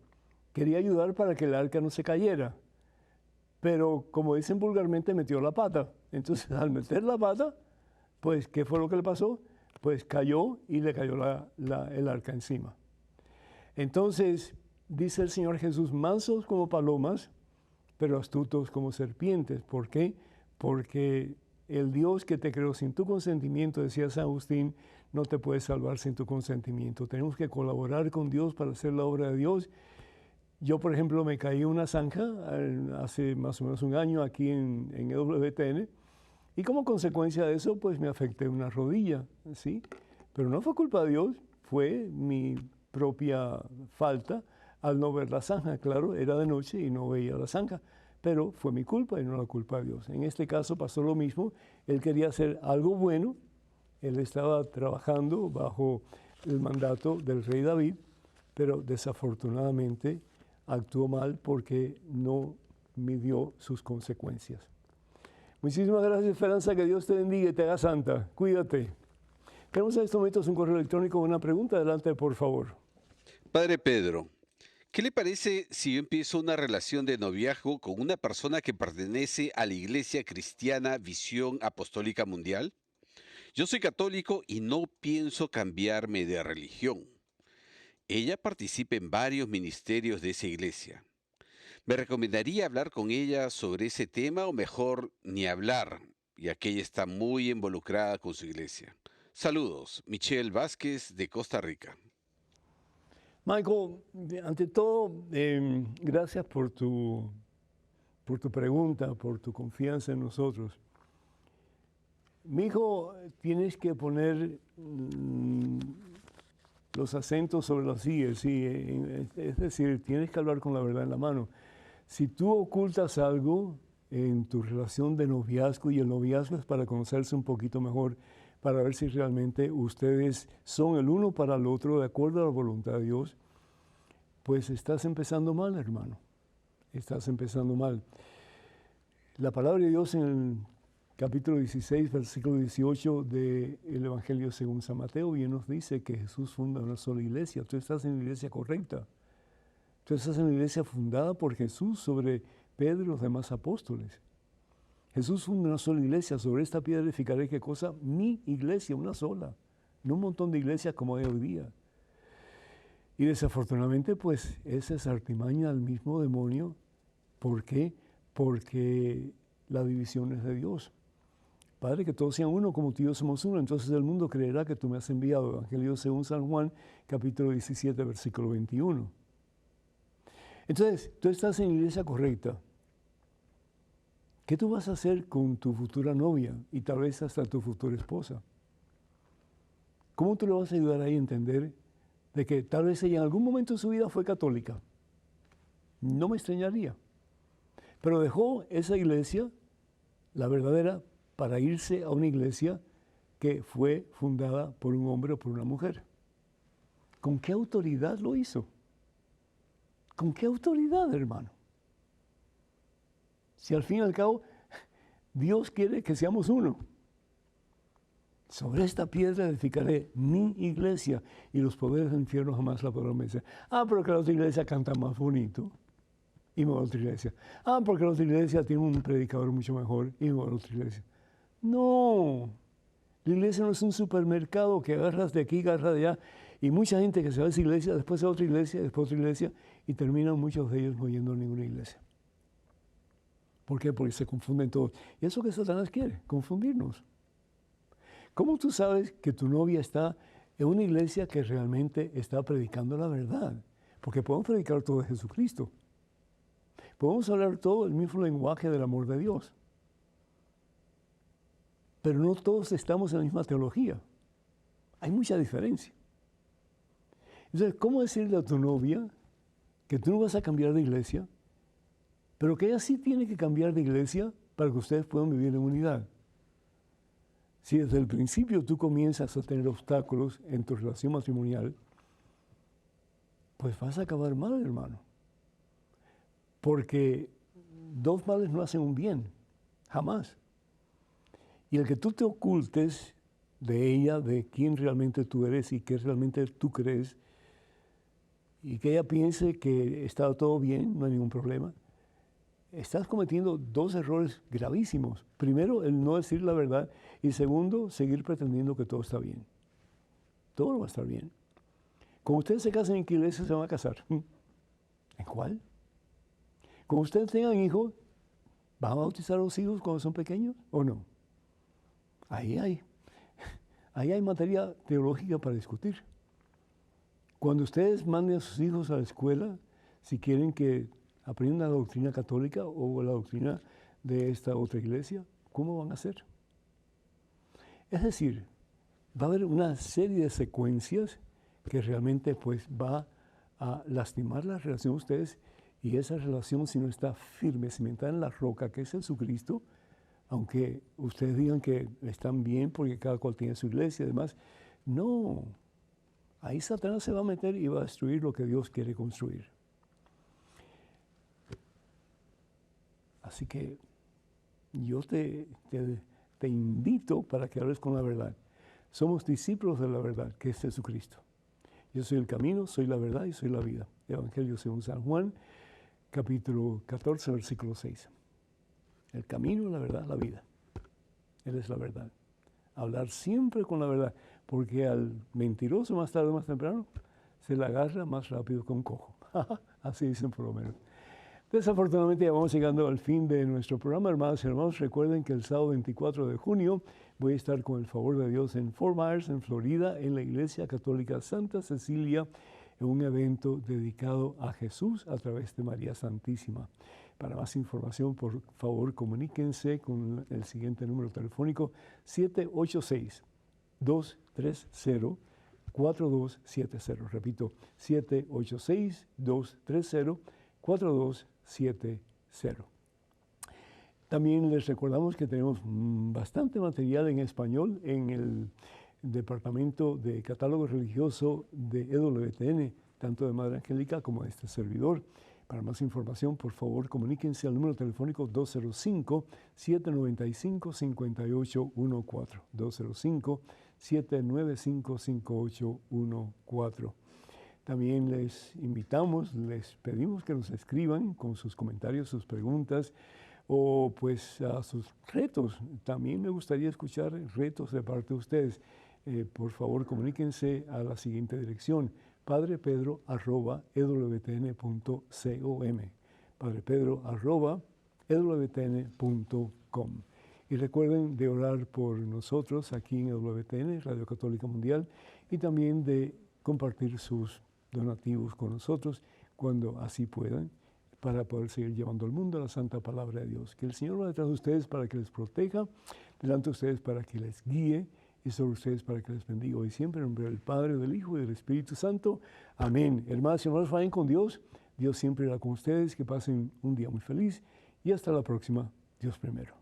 quería ayudar para que el arca no se cayera, pero como dicen vulgarmente, metió la pata. Entonces, al meter la pata, pues, ¿qué fue lo que le pasó? Pues cayó y le cayó el arca encima. Entonces, dice el Señor Jesús, mansos como palomas, pero astutos como serpientes. ¿Por qué? Porque el Dios que te creó sin tu consentimiento, decía San Agustín, no te puede salvar sin tu consentimiento. Tenemos que colaborar con Dios para hacer la obra de Dios. Yo, por ejemplo, me caí en una zanja hace más o menos un año aquí en EWTN y como consecuencia de eso, pues me afecté una rodilla, ¿sí? Pero no fue culpa de Dios, fue mi propia falta al no ver la zanja. Claro, era de noche y no veía la zanja, pero fue mi culpa y no la culpa de Dios. En este caso pasó lo mismo, él quería hacer algo bueno, él estaba trabajando bajo el mandato del rey David, pero desafortunadamente actuó mal porque no midió sus consecuencias. Muchísimas gracias, Esperanza, que Dios te bendiga y te haga santa. Cuídate. Tenemos en estos momentos un correo electrónico con una pregunta. Adelante, por favor. Padre Pedro, ¿qué le parece si yo empiezo una relación de noviazgo con una persona que pertenece a la Iglesia Cristiana Visión Apostólica Mundial? Yo soy católico y no pienso cambiarme de religión. Ella participa en varios ministerios de esa iglesia. ¿Me recomendaría hablar con ella sobre ese tema o mejor ni hablar, ya que ella está muy involucrada con su iglesia? Saludos, Michelle Vázquez de Costa Rica. Michael, ante todo, gracias por tu pregunta, por tu confianza en nosotros. Mi hijo, tienes que poner los acentos sobre las sillas, sí, es decir, tienes que hablar con la verdad en la mano. Si tú ocultas algo en tu relación de noviazgo, y el noviazgo es para conocerse un poquito mejor, para ver si realmente ustedes son el uno para el otro de acuerdo a la voluntad de Dios, pues estás empezando mal, hermano. Estás empezando mal. La palabra de Dios en el capítulo 16, versículo 18 del Evangelio según San Mateo, bien nos dice que Jesús funda una sola iglesia. Tú estás en la iglesia correcta. Tú estás en la iglesia fundada por Jesús sobre Pedro y los demás apóstoles. Jesús funda una sola iglesia. Sobre esta piedra edificaré, ¿qué cosa? Mi iglesia, una sola. No un montón de iglesias como hay hoy día. Y desafortunadamente, pues, esa es artimaña del mismo demonio. ¿Por qué? Porque la división es de Dios. Padre, que todos sean uno, como tú y yo somos uno. Entonces el mundo creerá que tú me has enviado. Evangelio según San Juan, capítulo 17, versículo 21. Entonces, tú estás en la iglesia correcta. ¿Qué tú vas a hacer con tu futura novia y tal vez hasta tu futura esposa? ¿Cómo tú le vas a ayudar ahí a entender de que tal vez ella en algún momento de su vida fue católica? No me extrañaría. Pero dejó esa iglesia, la verdadera, para irse a una iglesia que fue fundada por un hombre o por una mujer. ¿Con qué autoridad lo hizo? ¿Con qué autoridad, hermano? Si al fin y al cabo Dios quiere que seamos uno. Sobre esta piedra edificaré mi iglesia y los poderes del infierno jamás la podrán vencer. Pero que la otra iglesia canta más bonito y me voy a otra iglesia. Porque la otra iglesia tiene un predicador mucho mejor y me voy a otra iglesia. No, la iglesia no es un supermercado que agarras de aquí, agarras de allá. Y mucha gente que se va a esa iglesia, después a otra iglesia, después a otra iglesia, y terminan muchos de ellos no yendo a ninguna iglesia. ¿Por qué? Porque se confunden todos. Y eso que Satanás quiere, confundirnos. ¿Cómo tú sabes que tu novia está en una iglesia que realmente está predicando la verdad? Porque podemos predicar todo de Jesucristo. Podemos hablar todo el mismo lenguaje del amor de Dios. Pero no todos estamos en la misma teología. Hay mucha diferencia. Entonces, ¿cómo decirle a tu novia que tú no vas a cambiar de iglesia, pero que ella sí tiene que cambiar de iglesia para que ustedes puedan vivir en unidad? Si desde el principio tú comienzas a tener obstáculos en tu relación matrimonial, pues vas a acabar mal, hermano. Porque dos males no hacen un bien, jamás. Y el que tú te ocultes de ella, de quién realmente tú eres y qué realmente tú crees, y que ella piense que está todo bien, no hay ningún problema, estás cometiendo dos errores gravísimos. Primero, el no decir la verdad, y segundo, seguir pretendiendo que todo está bien. Todo no va a estar bien. Cuando ustedes se casen, ¿en qué iglesia se van a casar? ¿En cuál? Cuando ustedes tengan hijos, ¿van a bautizar a los hijos cuando son pequeños o no? Ahí hay materia teológica para discutir. Cuando ustedes manden a sus hijos a la escuela, si quieren que aprendan la doctrina católica o la doctrina de esta otra iglesia, ¿cómo van a hacer? Es decir, va a haber una serie de secuencias que realmente pues va a lastimar la relación de ustedes, y esa relación, si no está firme, cimentada en la roca que es Jesucristo, aunque ustedes digan que están bien porque cada cual tiene su iglesia y demás, no. Ahí Satanás se va a meter y va a destruir lo que Dios quiere construir. Así que yo te invito para que hables con la verdad. Somos discípulos de la verdad, que es Jesucristo. Yo soy el camino, soy la verdad y soy la vida. Evangelio según San Juan, capítulo 14, versículo 6. El camino, la verdad, la vida. Él es la verdad. Hablar siempre con la verdad, porque al mentiroso más tarde o más temprano se le agarra más rápido que un cojo. Así dicen por lo menos. Desafortunadamente ya vamos llegando al fin de nuestro programa, hermanos y hermanos. Recuerden que el sábado 24 de junio voy a estar con el favor de Dios en Fort Myers, en Florida, en la Iglesia Católica Santa Cecilia, en un evento dedicado a Jesús a través de María Santísima. Para más información, por favor, comuníquense con el siguiente número telefónico, 786-230-4270. Repito, 786-230-4270. También les recordamos que tenemos bastante material en español en el Departamento de Catálogo Religioso de EWTN, tanto de Madre Angélica como de este servidor. Para más información, por favor, comuníquense al número telefónico 205-795-5814. 205-795-5814. También les invitamos, les pedimos que nos escriban con sus comentarios, sus preguntas o pues sus retos. También me gustaría escuchar retos de parte de ustedes. Por favor, comuníquense a la siguiente dirección: padrepedro@ewtn.com. padrepedro@ewtn.com. Y recuerden de orar por nosotros aquí en EWTN, Radio Católica Mundial, y también de compartir sus donativos con nosotros cuando así puedan, para poder seguir llevando al mundo la santa palabra de Dios. Que el Señor va detrás de ustedes para que les proteja, delante de ustedes para que les guíe, y sobre ustedes para que les bendiga hoy siempre, en nombre del Padre, del Hijo y del Espíritu Santo. Amén. Hermanos y hermanos, vayan con Dios. Dios siempre irá con ustedes. Que pasen un día muy feliz y hasta la próxima. Dios primero.